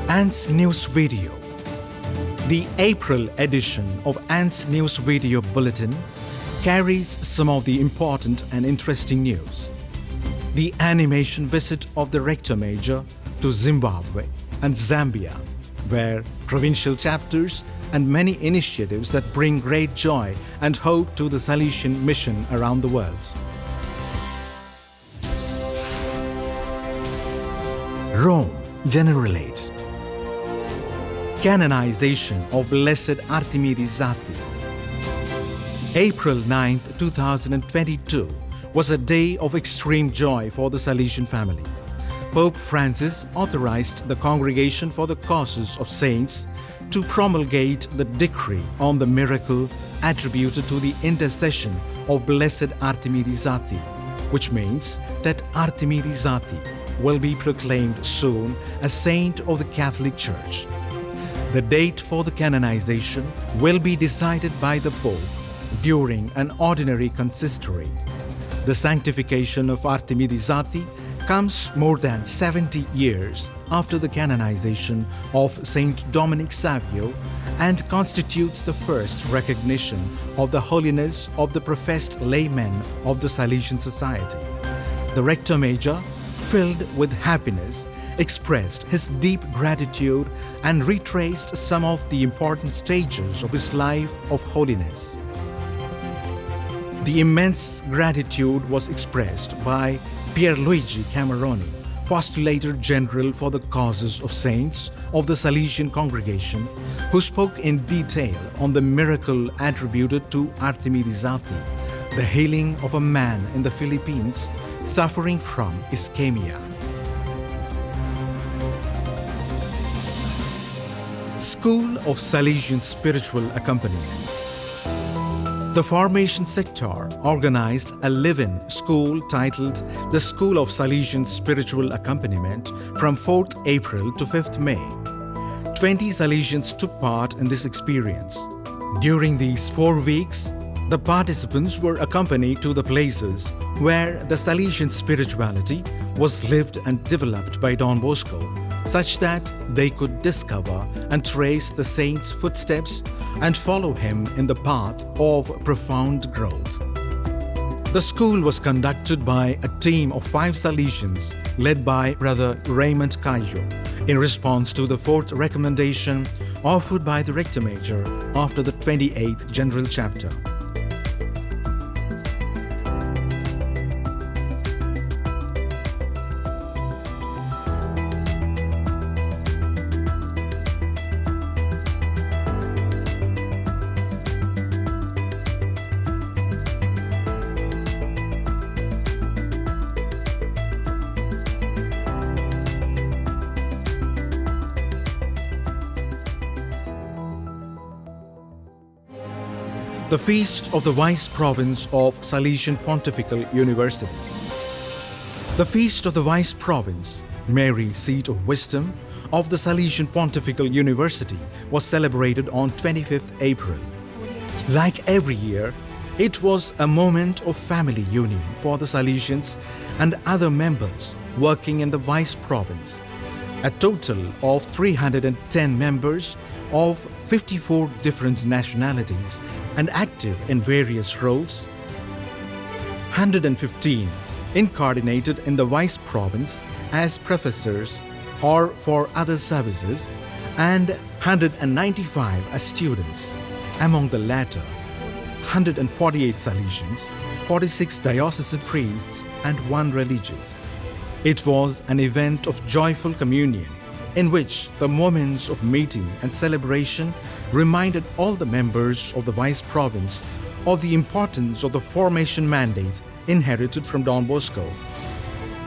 ANS News Video. The April edition of ANS News Video Bulletin carries some of the important and interesting news. The animation visit of the Rector Major to Zimbabwe and Zambia, where provincial chapters and many initiatives that bring great joy and hope to the Salesian mission around the world. Rome Generalate. Canonization of Blessed Archimedes Zati. April 9, 2022 was a day of extreme joy for the Salesian family. Pope Francis authorized the Congregation for the Causes of Saints to promulgate the decree on the miracle attributed to the intercession of Blessed Archimedes Zati, which means that Archimedes Zati will be proclaimed soon as saint of the Catholic Church. The date for the canonization will be decided by the Pope during an ordinary consistory. The sanctification of Archimedes Zati comes more than 70 years after the canonization of Saint Dominic Savio and constitutes the first recognition of the holiness of the professed laymen of the Salesian Society. The Rector Major, filled with happiness, expressed his deep gratitude and retraced some of the important stages of his life of holiness. The immense gratitude was expressed by Pierluigi Cameroni, Postulator General for the Causes of Saints of the Salesian Congregation, who spoke in detail on the miracle attributed to Archimedes Zati, the healing of a man in the Philippines suffering from ischemia. School of Salesian Spiritual Accompaniment. The Formation Sector organized a live-in school titled the School of Salesian Spiritual Accompaniment from 4th April to 5th May. 20 Salesians took part in this experience. During these 4 weeks, the participants were accompanied to the places where the Salesian spirituality was lived and developed by Don Bosco, such that they could discover and trace the saint's footsteps and follow him in the path of profound growth. The school was conducted by a team of 5 Salesians led by Brother Raymond Cayo in response to the 4th recommendation offered by the Rector Major after the 28th General Chapter. The Feast of the Vice Province of Salesian Pontifical University. The Feast of the Vice Province, Mary Seat of Wisdom, of the Salesian Pontifical University was celebrated on 25th April. Like every year, it was a moment of family union for the Salesians and other members working in the Vice Province. A total of 310 members of 54 different nationalities and active in various roles, 115 incarnated in the Vice Province as professors or for other services, and 195 as students. Among the latter, 148 Salesians, 46 diocesan priests, and 1 religious. It was an event of joyful communion in which the moments of meeting and celebration reminded all the members of the Vice Province of the importance of the formation mandate inherited from Don Bosco.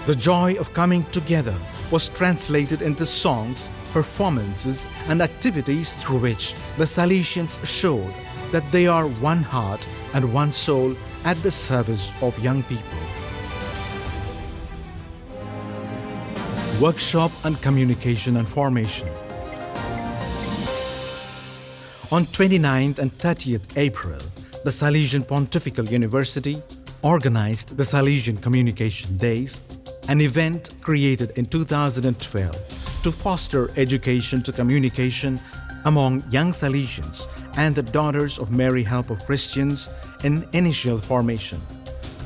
The joy of coming together was translated into songs, performances, and activities through which the Salesians showed that they are one heart and one soul at the service of young people. Workshop on Communication and Formation. On 29th and 30th April, the Salesian Pontifical University organized the Salesian Communication Days, an event created in 2012 to foster education to communication among young Salesians and the Daughters of Mary Help of Christians in initial formation.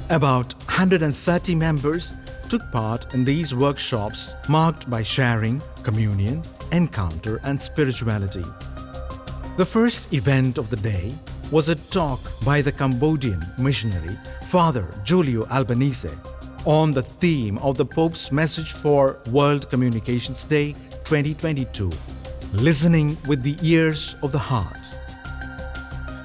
About 130 members took part in these workshops marked by sharing, communion, encounter and spirituality. The first event of the day was a talk by the Cambodian missionary Father Julio Albanese on the theme of the Pope's message for World Communications Day 2022, Listening with the Ears of the Heart.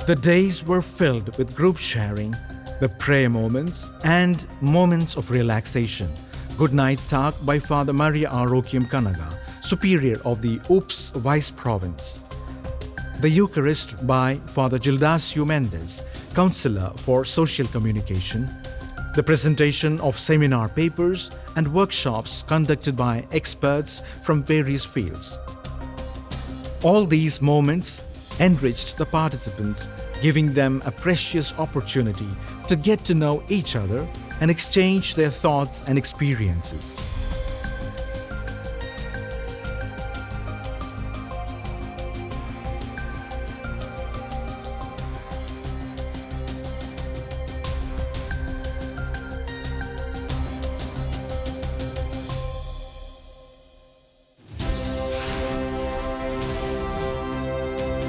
The days were filled with group sharing, the prayer moments and moments of relaxation. Good night talk by Father Maria Arokium Kanaga, Superior of the UPS Vice Province. The Eucharist by Father Gildasio Mendes, Counselor for Social Communication. The presentation of seminar papers and workshops conducted by experts from various fields. All these moments enriched the participants, giving them a precious opportunity to get to know each other and exchange their thoughts and experiences.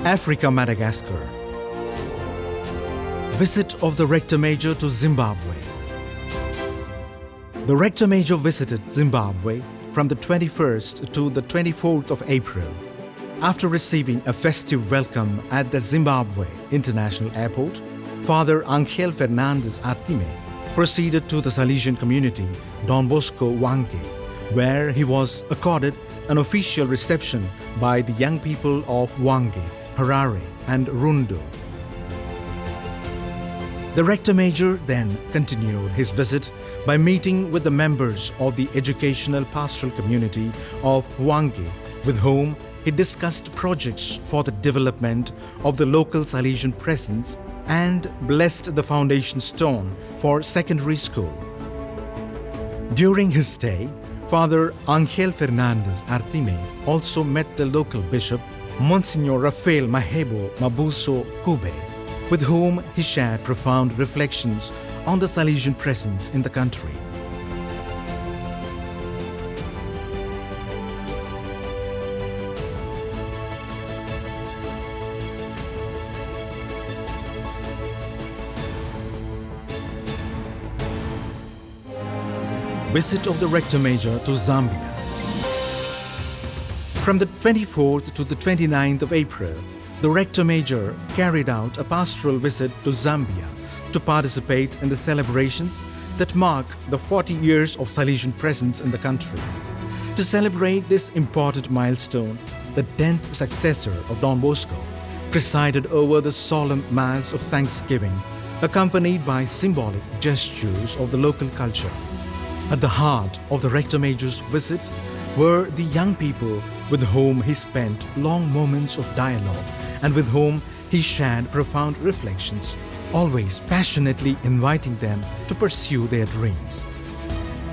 Africa, Madagascar. Visit of the Rector Major to Zimbabwe. The Rector Major visited Zimbabwe from the 21st to the 24th of April. After receiving a festive welcome at the Zimbabwe International Airport, Father Angel Fernandes Artime proceeded to the Salesian community Don Bosco Wange, where he was accorded an official reception by the young people of Wange, Harare and Rundo. The Rector Major then continued his visit by meeting with the members of the educational pastoral community of Wange, with whom he discussed projects for the development of the local Salesian presence and blessed the foundation stone for secondary school. During his stay, Father Angel Fernandes Artime also met the local bishop, Monsignor Rafael Mahebo Mabuso Kube, with whom he shared profound reflections on the Salesian presence in the country. Visit of the Rector Major to Zambia. From the 24th to the 29th of April, the Rector Major carried out a pastoral visit to Zambia to participate in the celebrations that mark the 40 years of Salesian presence in the country. To celebrate this important milestone, the 10th successor of Don Bosco presided over the solemn Mass of Thanksgiving, accompanied by symbolic gestures of the local culture. At the heart of the Rector Major's visit were the young people with whom he spent long moments of dialogue and with whom he shared profound reflections, always passionately inviting them to pursue their dreams.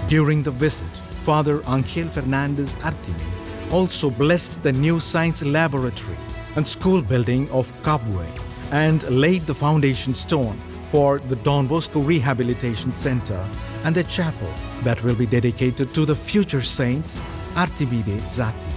During the visit, Father Angel Fernandes Artime also blessed the new science laboratory and school building of Kabwe and laid the foundation stone for the Don Bosco Rehabilitation Center and the chapel that will be dedicated to the future saint Artimide Zati.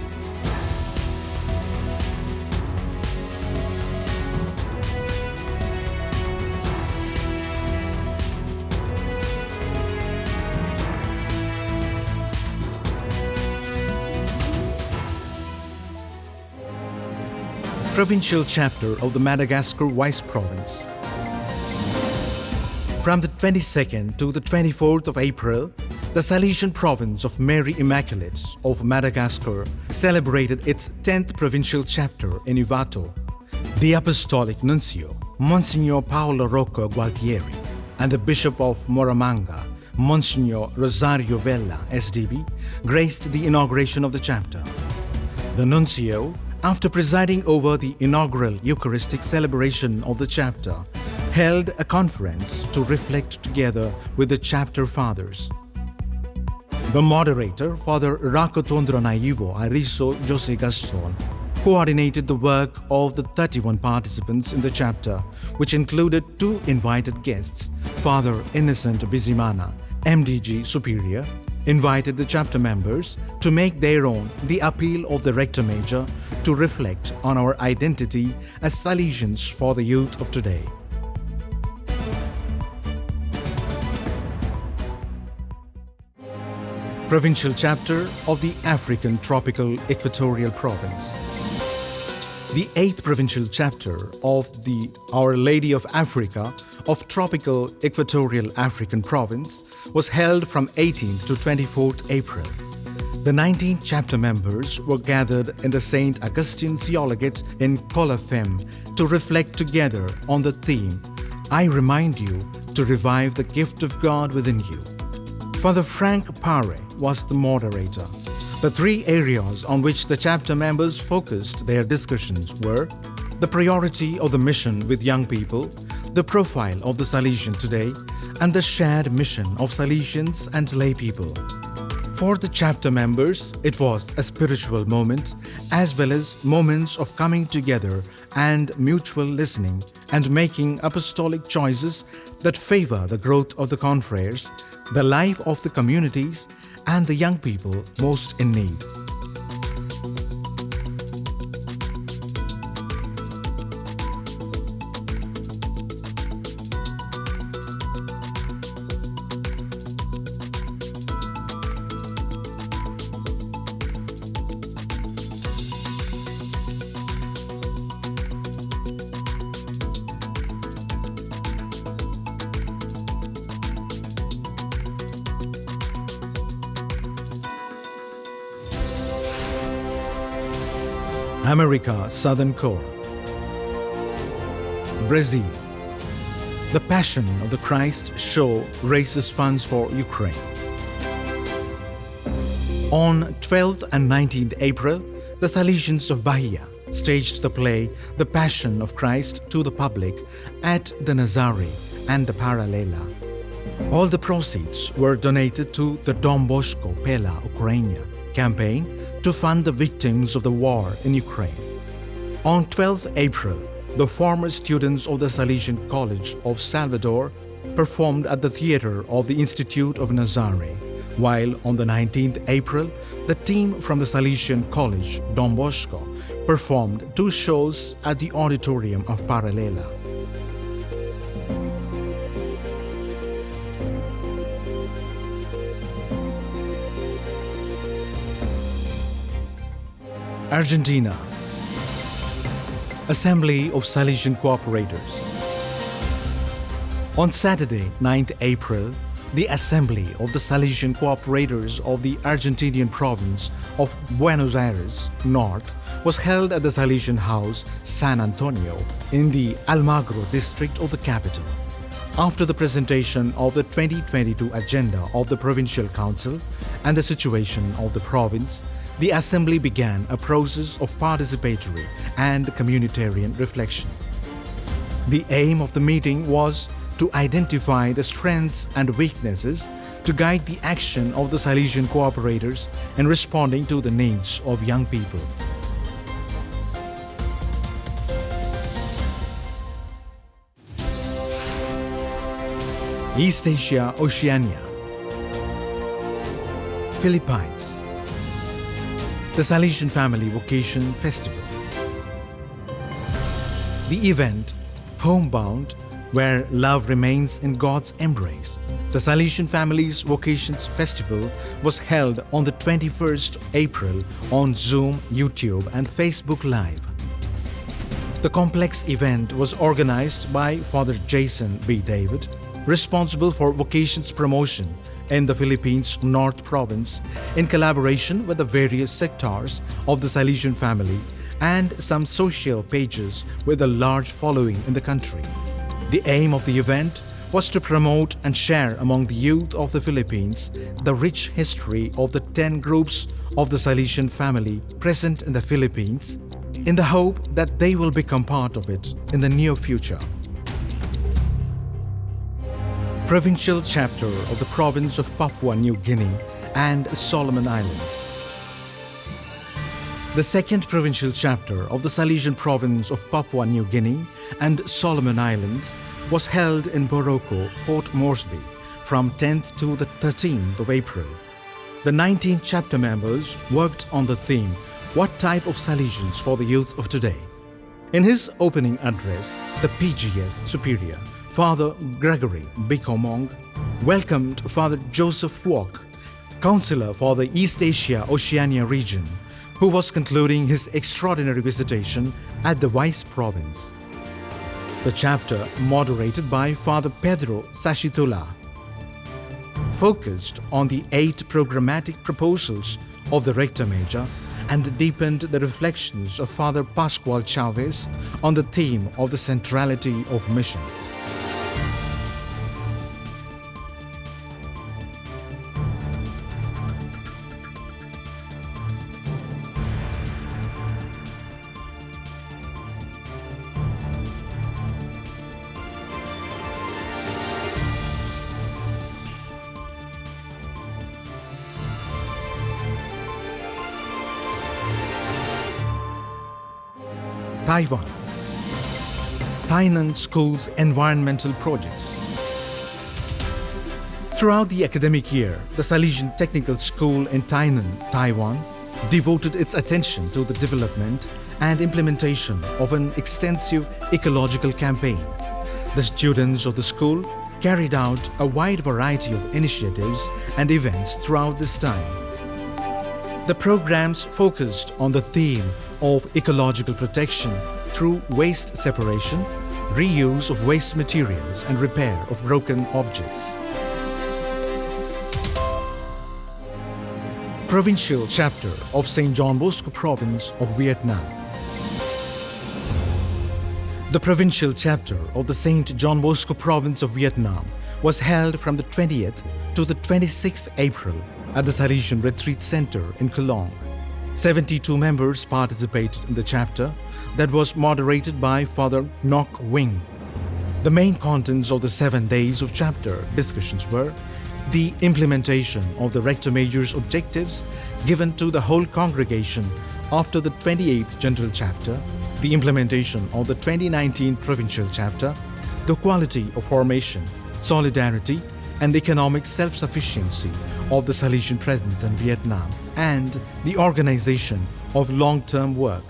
Provincial chapter of the Madagascar Vice Province. From the 22nd to the 24th of April, the Salesian province of Mary Immaculate of Madagascar celebrated its 10th provincial chapter in Ivato. The Apostolic Nuncio, Monsignor Paolo Rocco Gualtieri, and the Bishop of Moramanga, Monsignor Rosario Vella, SDB, graced the inauguration of the chapter. The Nuncio, after presiding over the inaugural Eucharistic celebration of the chapter, held a conference to reflect together with the chapter fathers. The moderator, Father Racotondro Naivo Ariso Jose Gaston, coordinated the work of the 31 participants in the chapter, which included 2 invited guests. Father Innocent Bizimana, MDG Superior, invited the chapter members to make their own the appeal of the Rector Major to reflect on our identity as Salesians for the youth of today. Provincial Chapter of the African Tropical Equatorial Province. The 8th Provincial Chapter of the Our Lady of Africa of Tropical Equatorial African Province was held from 18th to 24th April. The 19 chapter members were gathered in the St. Augustine Theologate in Colafem to reflect together on the theme, I remind you to revive the gift of God within you. Father Frank Pare was the moderator. The 3 areas on which the chapter members focused their discussions were the priority of the mission with young people, the profile of the Salesian today, and the shared mission of Salesians and lay people. For the chapter members, it was a spiritual moment as well as moments of coming together and mutual listening and making apostolic choices that favor the growth of the confreres, the life of the communities, and the young people most in need. America Southern Core. Brazil. The Passion of the Christ show raises funds for Ukraine. On 12th and 19th April, the Salesians of Bahia staged the play The Passion of Christ to the public at the Nazare and the Paralela. All the proceeds were donated to the Dom Bosco Pela Ukrainia campaign to fund the victims of the war in Ukraine. On 12th April, the former students of the Salesian College of Salvador performed at the theatre of the Institute of Nazare, while on the 19th April, the team from the Salesian College, Dom Bosco, performed 2 shows at the auditorium of Paralela. Argentina. Assembly of Salesian Cooperators. On Saturday, 9th April, the Assembly of the Salesian Cooperators of the Argentinian province of Buenos Aires North was held at the Salesian House, San Antonio, in the Almagro district of the capital. After the presentation of the 2022 agenda of the Provincial Council and the situation of the province, the Assembly began a process of participatory and communitarian reflection. The aim of the meeting was to identify the strengths and weaknesses to guide the action of the Salesian cooperators in responding to the needs of young people. East Asia, Oceania. Philippines. The Salesian Family Vocation Festival. The event, Homebound, where love remains in God's embrace. The Salesian Family's Vocations Festival was held on the 21st April on Zoom, YouTube and Facebook Live. The complex event was organized by Father Jason B. David, responsible for vocations promotion in the Philippines North Province, in collaboration with the various sectors of the Salesian Family and some social pages with a large following in the country. The aim of the event was to promote and share among the youth of the Philippines the rich history of the 10 groups of the Salesian Family present in the Philippines, in the hope that they will become part of it in the near future. Provincial Chapter of the Province of Papua New Guinea and Solomon Islands. The second provincial chapter of the Salesian province of Papua New Guinea and Solomon Islands was held in Boroko, Port Moresby, from 10th to the 13th of April. The 19 chapter members worked on the theme, "What type of Salesians for the youth of today?" In his opening address, the PGS Superior, Father Gregory Bikomong, welcomed Father Joseph Walk, Counselor for the East Asia-Oceania region, who was concluding his extraordinary visitation at the Vice Province. The chapter, moderated by Father Pedro Sashitula, focused on the 8 programmatic proposals of the Rector Major and deepened the reflections of Father Pascual Chavez on the theme of the centrality of mission. Taiwan. Tainan School's environmental projects. Throughout the academic year, the Salesian Technical School in Tainan, Taiwan, devoted its attention to the development and implementation of an extensive ecological campaign. The students of the school carried out a wide variety of initiatives and events throughout this time. The programs focused on the theme of ecological protection through waste separation, reuse of waste materials, and repair of broken objects. Provincial Chapter of St. John Bosco Province of Vietnam. The Provincial Chapter of the St. John Bosco Province of Vietnam was held from the 20th to the 26th April at the Salesian Retreat Center in Kelong. 72 members participated in the chapter that was moderated by Father Ngoc Wing. The main contents of the 7 days of chapter discussions were the implementation of the Rector Major's objectives given to the whole congregation after the 28th General Chapter, the implementation of the 2019 Provincial Chapter, the quality of formation, solidarity, and economic self-sufficiency of the Salesian presence in Vietnam, and the organization of long-term work.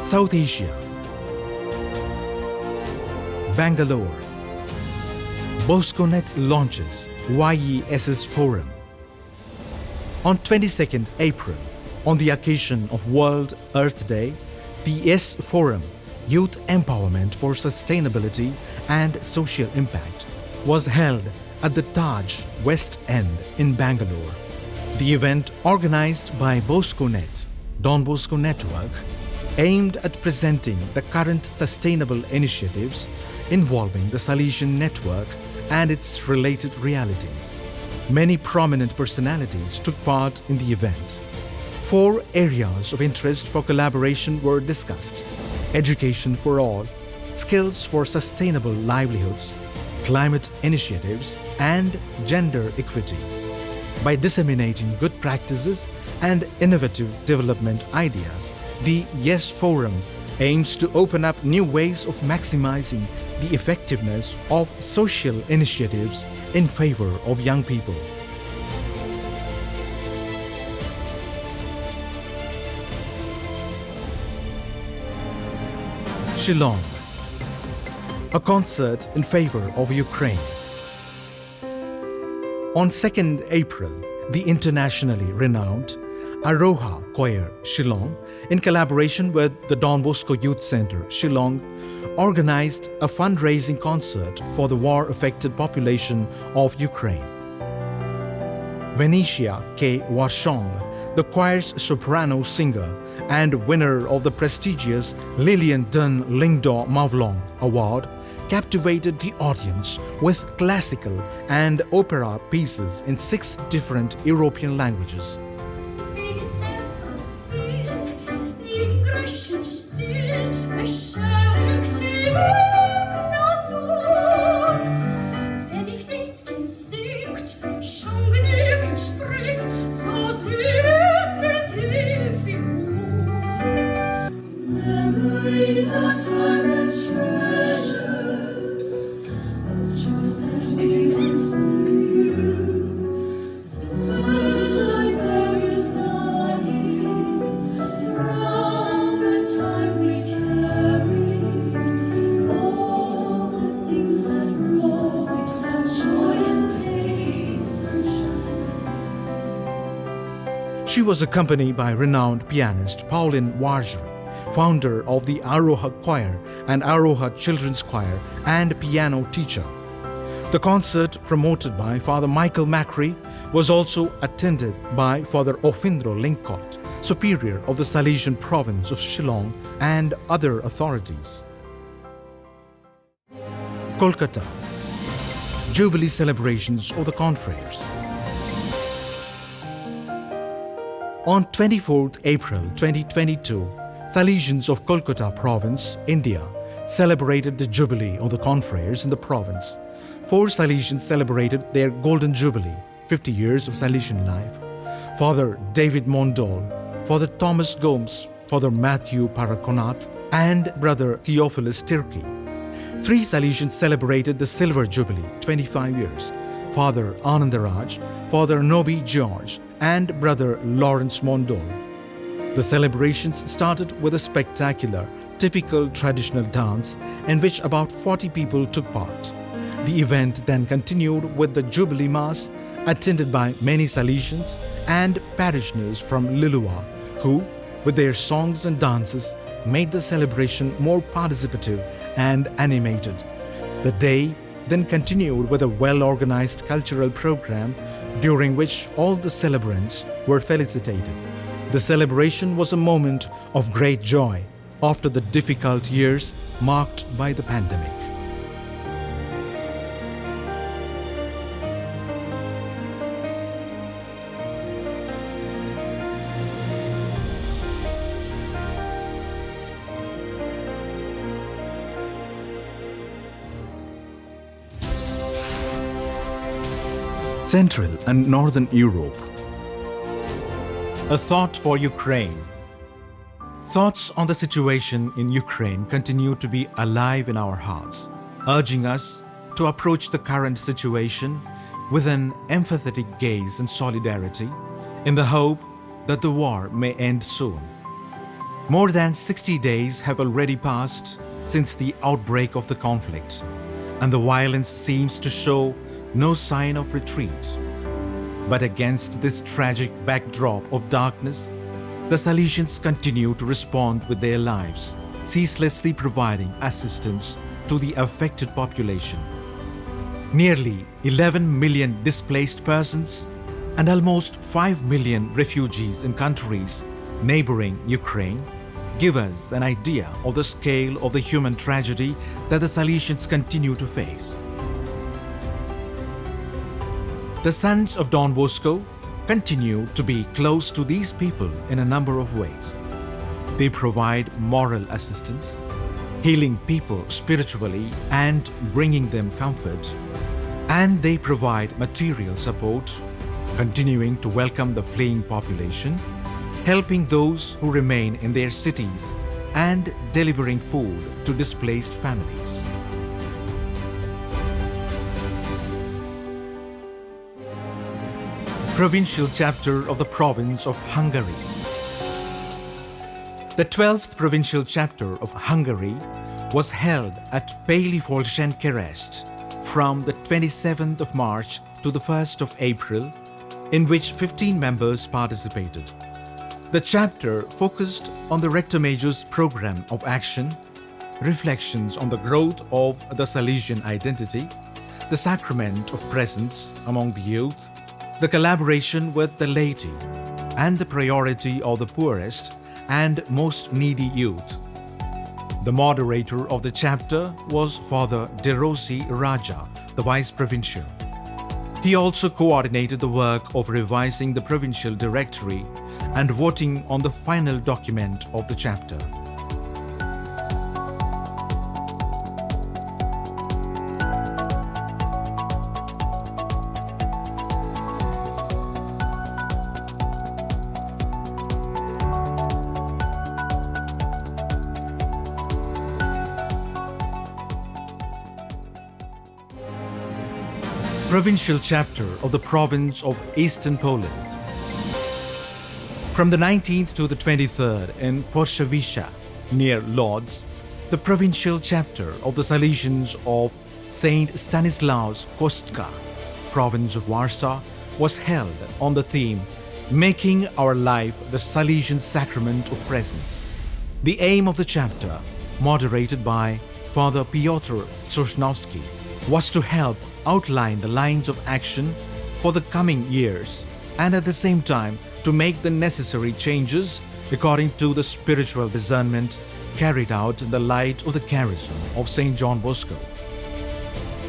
South Asia. Bangalore. BoscoNet launches YESS Forum. On 22nd April, on the occasion of World Earth Day, the YES Forum, Youth Empowerment for Sustainability and Social Impact, was held at the Taj West End in Bangalore. The event, organized by BoscoNet, Don Bosco Network, aimed at presenting the current sustainable initiatives involving the Salesian network and its related realities. Many prominent personalities took part in the event. 4 areas of interest for collaboration were discussed: education for all, skills for sustainable livelihoods, climate initiatives, and gender equity. By disseminating good practices and innovative development ideas, the YES Forum aims to open up new ways of maximizing the effectiveness of social initiatives in favor of young people. Shillong. A concert in favor of Ukraine. On 2nd April, the internationally renowned Aroha Choir Shillong, in collaboration with the Don Bosco Youth Center Shillong, organized a fundraising concert for the war-affected population of Ukraine. Venetia K. Warshong, the choir's soprano singer and winner of the prestigious Lillian Dun Lingdaw Mavlong Award, captivated the audience with classical and opera pieces in 6 different European languages. She was accompanied by renowned pianist Pauline Warger, founder of the Aroha Choir and Aroha Children's Choir, and piano teacher. The concert, promoted by Father Michael Macri, was also attended by Father Ofindro Linkcott, superior of the Salesian province of Shillong, and other authorities. Kolkata. Jubilee celebrations of the confreres. On 24th April 2022, Salesians of Kolkata province, India, celebrated the Jubilee of the confreres in the province. 4 Salesians celebrated their Golden Jubilee, 50 years of Salesian life. Father David Mondol, Father Thomas Gomes, Father Matthew Parakonath, and Brother Theophilus Tirki. 3 Salesians celebrated the Silver Jubilee, 25 years. Father Anandaraj, Father Nobi George, and Brother Lawrence Mondol. The celebrations started with a spectacular, typical traditional dance in which about 40 people took part. The event then continued with the Jubilee Mass, attended by many Salesians and parishioners from Lilua, who, with their songs and dances, made the celebration more participative and animated. The day then continued with a well-organized cultural program during which all the celebrants were felicitated. The celebration was a moment of great joy after the difficult years marked by the pandemic. Central and Northern Europe. A thought for Ukraine. Thoughts on the situation in Ukraine continue to be alive in our hearts, urging us to approach the current situation with an empathetic gaze and solidarity in the hope that the war may end soon. More than 60 days have already passed since the outbreak of the conflict, and the violence seems to show no sign of retreat. But against this tragic backdrop of darkness, the Salesians continue to respond with their lives, ceaselessly providing assistance to the affected population. Nearly 11 million displaced persons and almost 5 million refugees in countries neighboring Ukraine give us an idea of the scale of the human tragedy that the Salesians continue to face. The Sons of Don Bosco continue to be close to these people in a number of ways. They provide moral assistance, healing people spiritually and bringing them comfort, and they provide material support, continuing to welcome the fleeing population, helping those who remain in their cities, and delivering food to displaced families. Provincial chapter of the province of Hungary. The 12th provincial chapter of Hungary was held at Pály-Folsenkereszt from the 27th of March to the 1st of April, in which 15 members participated. The chapter focused on the Rector Major's program of action, reflections on the growth of the Salesian identity, the sacrament of presence among the youth, the collaboration with the laity, and the priority of the poorest and most needy youth. The moderator of the chapter was Father De Rossi Raja, the Vice Provincial. He also coordinated the work of revising the provincial directory and voting on the final document of the chapter. Provincial chapter of the province of Eastern Poland. From the 19th to the 23rd in Porszewica, near Lodz, the provincial chapter of the Salesians of St. Stanislaus Kostka, province of Warsaw, was held on the theme Making Our Life the Salesian Sacrament of Presence. The aim of the chapter, moderated by Father Piotr Sosnowski, was to help outline the lines of action for the coming years and at the same time to make the necessary changes according to the spiritual discernment carried out in the light of the charism of St. John Bosco.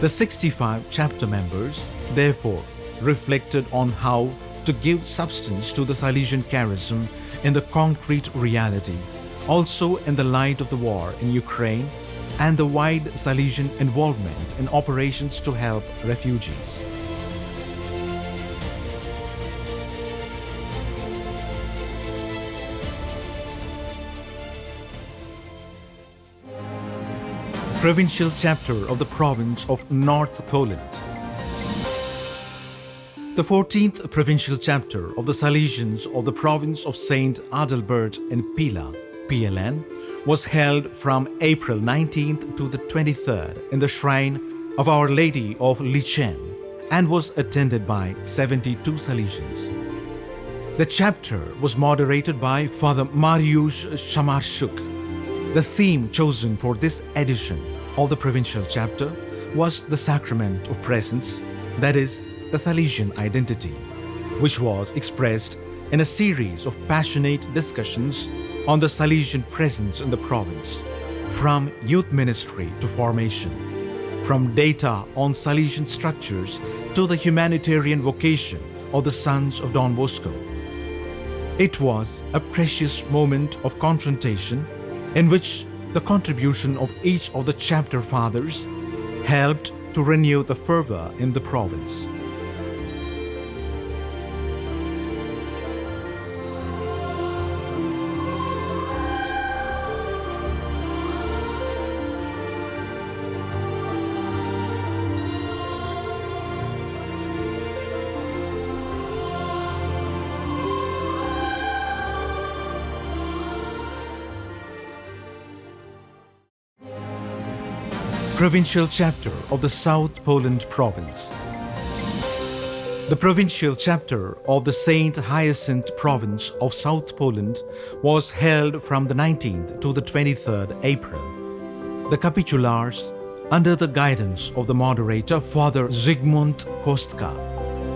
The 65 chapter members, therefore, reflected on how to give substance to the Salesian charism in the concrete reality, also in the light of the war in Ukraine and the wide Salesian involvement in operations to help refugees. Provincial chapter of the province of North Poland. The 14th provincial chapter of the Salesians of the province of St. Adalbert in Pila, PLN, was held from April 19th to the 23rd in the shrine of Our Lady of Lichen and was attended by 72 Salesians. The chapter was moderated by Father Mariusz Shamarczuk. The theme chosen for this edition of the provincial chapter was the sacrament of presence, that is, the Salesian identity, which was expressed in a series of passionate discussions on the Salesian presence in the province, from youth ministry to formation, from data on Salesian structures to the humanitarian vocation of the Sons of Don Bosco. It was a precious moment of confrontation in which the contribution of each of the chapter fathers helped to renew the fervor in the province. Provincial chapter of the South Poland province. The provincial chapter of the St. Hyacinth province of South Poland was held from the 19th to the 23rd April. The capitulars, under the guidance of the moderator Father Zygmunt Kostka,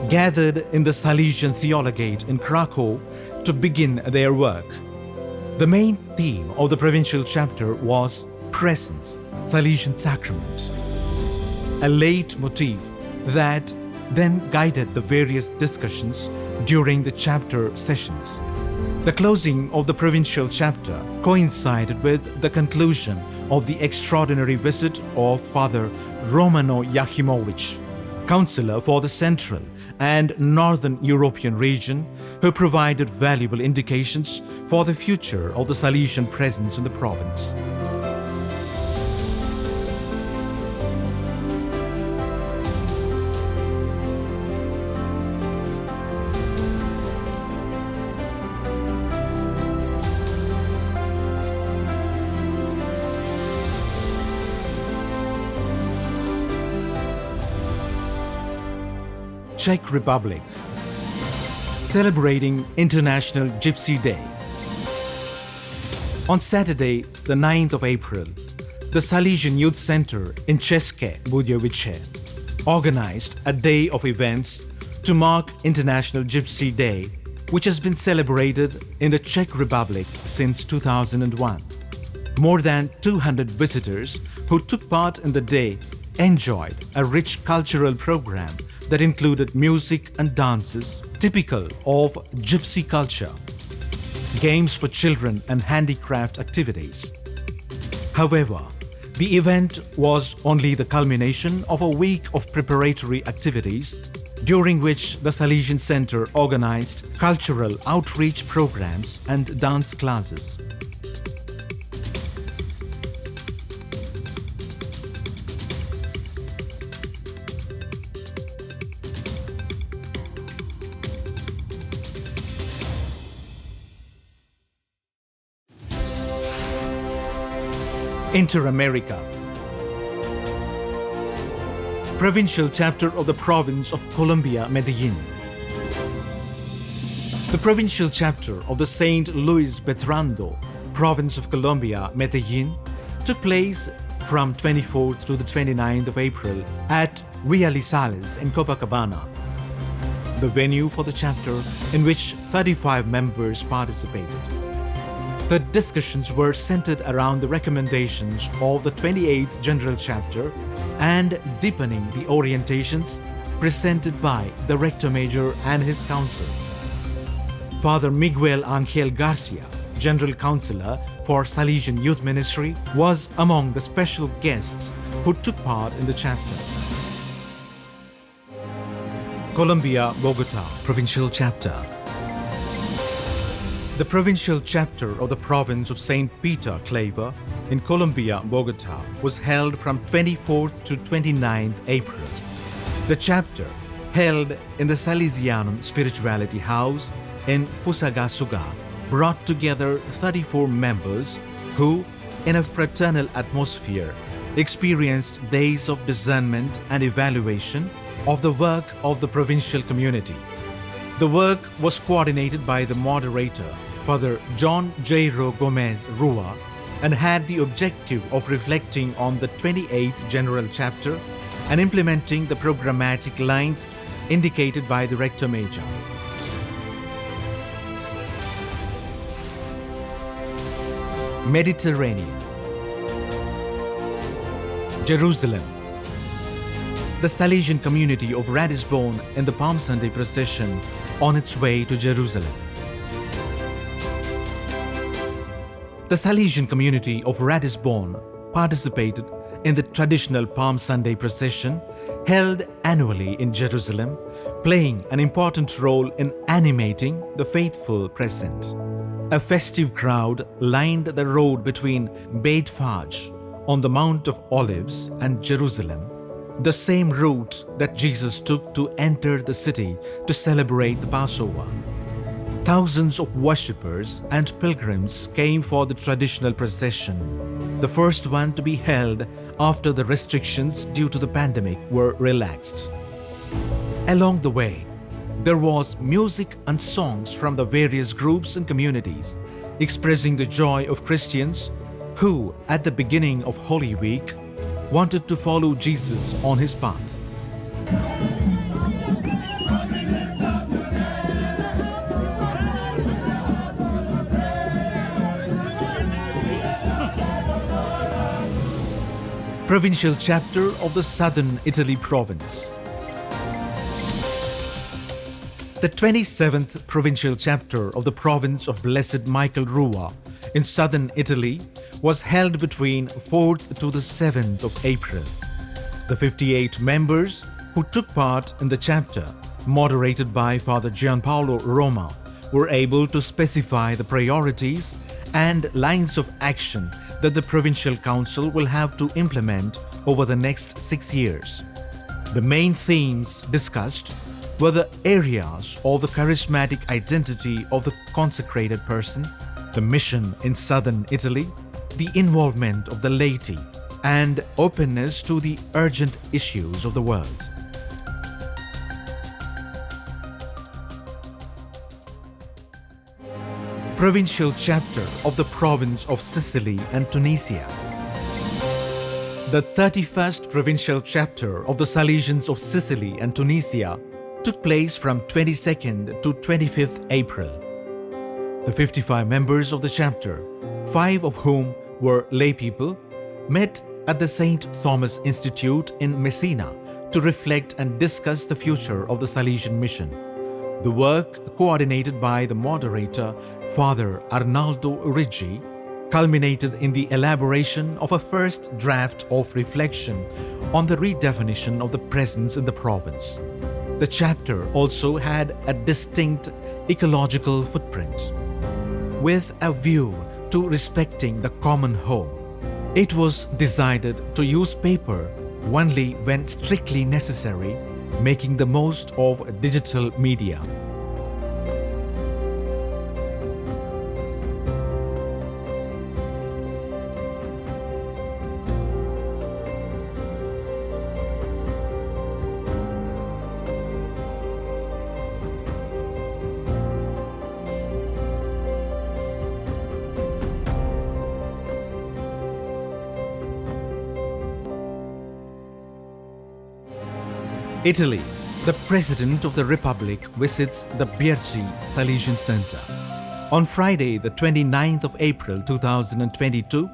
gathered in the Salesian Theologate in Krakow to begin their work. The main theme of the provincial chapter was Presence, Salesian Sacrament, a leitmotif that then guided the various discussions during the chapter sessions. The closing of the provincial chapter coincided with the conclusion of the extraordinary visit of Father Romano Jakimowicz, counselor for the Central and Northern European region, who provided valuable indications for the future of the Salesian presence in the province. Czech Republic, celebrating International Gypsy Day. On Saturday, the 9th of April, The Salesian Youth Center in České Budějovice organized a day of events to mark International Gypsy Day, which has been celebrated in the Czech Republic since 2001. More than 200 visitors who took part in the day enjoyed a rich cultural program that included music and dances typical of Gypsy culture, games for children and handicraft activities. However, the event was only the culmination of a week of preparatory activities during which the Salesian Center organized cultural outreach programs and dance classes. Inter-America. Provincial chapter of the province of Colombia, Medellin. The provincial chapter of the St. Luis Bertrando, province of Colombia, Medellin, took place from 24th to the 29th of April at Villalizales in Copacabana, the venue for the chapter in which 35 members participated. The discussions were centered around the recommendations of the 28th General Chapter and deepening the orientations presented by the Rector Major and his council. Father Miguel Angel Garcia, General Counselor for Salesian Youth Ministry, was among the special guests who took part in the chapter. Colombia, Bogota, Provincial Chapter. The provincial chapter of the province of St. Peter Claver in Colombia, Bogota, was held from 24th to 29th April. The chapter, held in the Salesianum Spirituality House in Fusagasugá, brought together 34 members who, in a fraternal atmosphere, experienced days of discernment and evaluation of the work of the provincial community. The work was coordinated by the moderator, Father John Jairo Gomez Rua, and had the objective of reflecting on the 28th General Chapter and implementing the programmatic lines indicated by the Rector Major. Mediterranean. Jerusalem. The Salesian community of Ratisbon in the Palm Sunday procession on its way to Jerusalem. The Salesian community of Ratisbon participated in the traditional Palm Sunday procession held annually in Jerusalem, playing an important role in animating the faithful present. A festive crowd lined the road between Beit Faj on the Mount of Olives and Jerusalem, the same route that Jesus took to enter the city to celebrate the Passover. Thousands of worshippers and pilgrims came for the traditional procession, the first one to be held after the restrictions due to the pandemic were relaxed. Along the way, there was music and songs from the various groups and communities, expressing the joy of Christians who, at the beginning of Holy Week, wanted to follow Jesus on his path. Provincial chapter of the Southern Italy province. The 27th provincial chapter of the province of Blessed Michael Rua in southern Italy was held between 4th to the 7th of April. The 58 members who took part in the chapter, moderated by Father Gianpaolo Roma, were able to specify the priorities and lines of action that the Provincial Council will have to implement over the next 6 years. The main themes discussed were the areas of the charismatic identity of the consecrated person, the mission in southern Italy, the involvement of the laity, and openness to the urgent issues of the world. Provincial chapter of the province of Sicily and Tunisia. The 31st provincial chapter of the Salesians of Sicily and Tunisia took place from 22nd to 25th April. The 55 members of the chapter, 5 of whom were lay people, met at the St. Thomas Institute in Messina to reflect and discuss the future of the Salesian mission. The work, coordinated by the moderator, Father Arnaldo Riggi, culminated in the elaboration of a first draft of reflection on the redefinition of the presence in the province. The chapter also had a distinct ecological footprint, with a view to respecting the common home. It was decided to use paper only when strictly necessary, making the most of digital media. Italy. The President of the Republic visits the Bierzi Salesian Center. On Friday, the 29th of April 2022,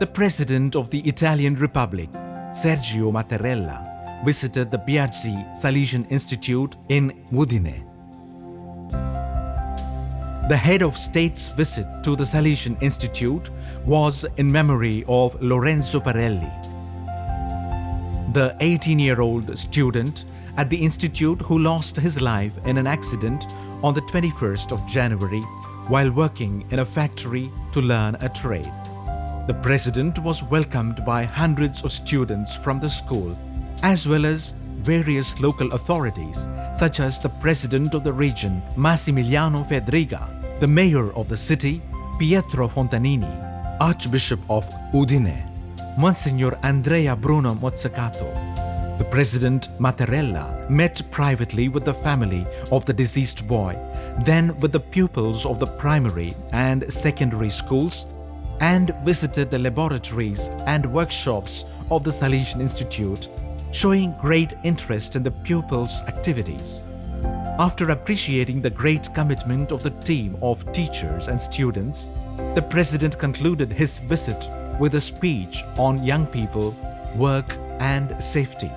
the President of the Italian Republic, Sergio Mattarella, visited the Bierzi Salesian Institute in Udine. The head of state's visit to the Salesian Institute was in memory of Lorenzo Parelli, the 18-year-old student at the institute who lost his life in an accident on the 21st of January while working in a factory to learn a trade. The president was welcomed by hundreds of students from the school, as well as various local authorities such as the president of the region, Massimiliano Fedriga, the mayor of the city, Pietro Fontanini, Archbishop of Udine, Monsignor Andrea Bruno Mozzacato. The President Mattarella met privately with the family of the deceased boy, then with the pupils of the primary and secondary schools, and visited the laboratories and workshops of the Salesian Institute, showing great interest in the pupils' activities. After appreciating the great commitment of the team of teachers and students, the President concluded his visit with a speech on young people, work and safety.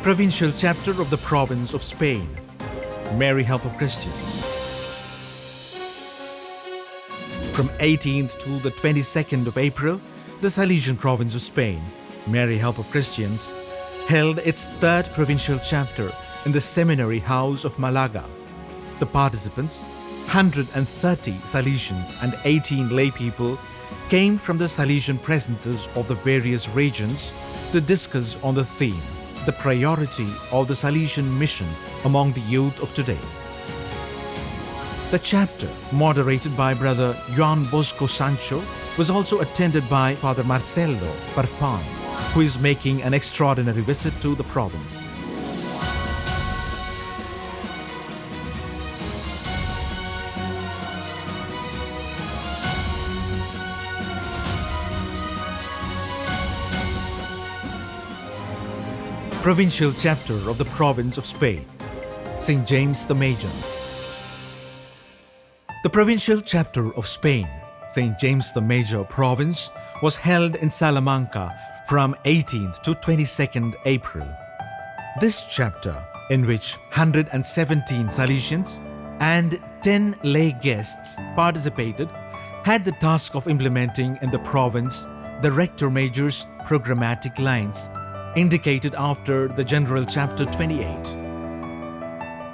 Provincial chapter of the province of Spain, Mary Help of Christians. From 18th to the 22nd of April, the Salesian province of Spain, Mary Help of Christians, held its third provincial chapter in the Seminary House of Malaga. The participants, 130 Salesians and 18 lay people, came from the Salesian presences of the various regions to discuss on the theme, the priority of the Salesian mission among the youth of today. The chapter, moderated by Brother Juan Bosco Sancho, was also attended by Father Marcelo Farfan, who is making an extraordinary visit to the province. Provincial chapter of the province of Spain, St. James the Major. The provincial chapter of Spain, St. James the Major province, was held in Salamanca from 18th to 22nd April. This chapter, in which 117 Salesians and 10 lay guests participated, had the task of implementing in the province the Rector Major's programmatic lines indicated after the General Chapter 28.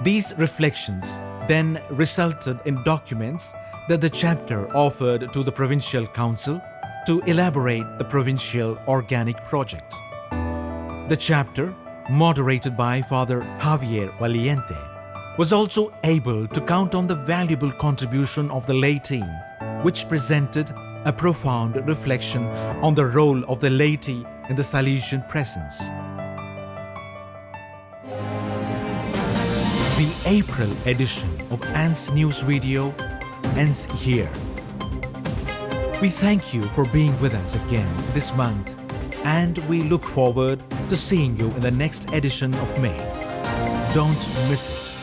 These reflections then resulted in documents that the chapter offered to the Provincial Council to elaborate the provincial organic project. The chapter, moderated by Father Javier Valiente, was also able to count on the valuable contribution of the lay team, which presented a profound reflection on the role of the laity in the Salesian presence. The April edition of ANS News Video ends here. We thank you for being with us again this month, and we look forward to seeing you in the next edition of May. Don't miss it.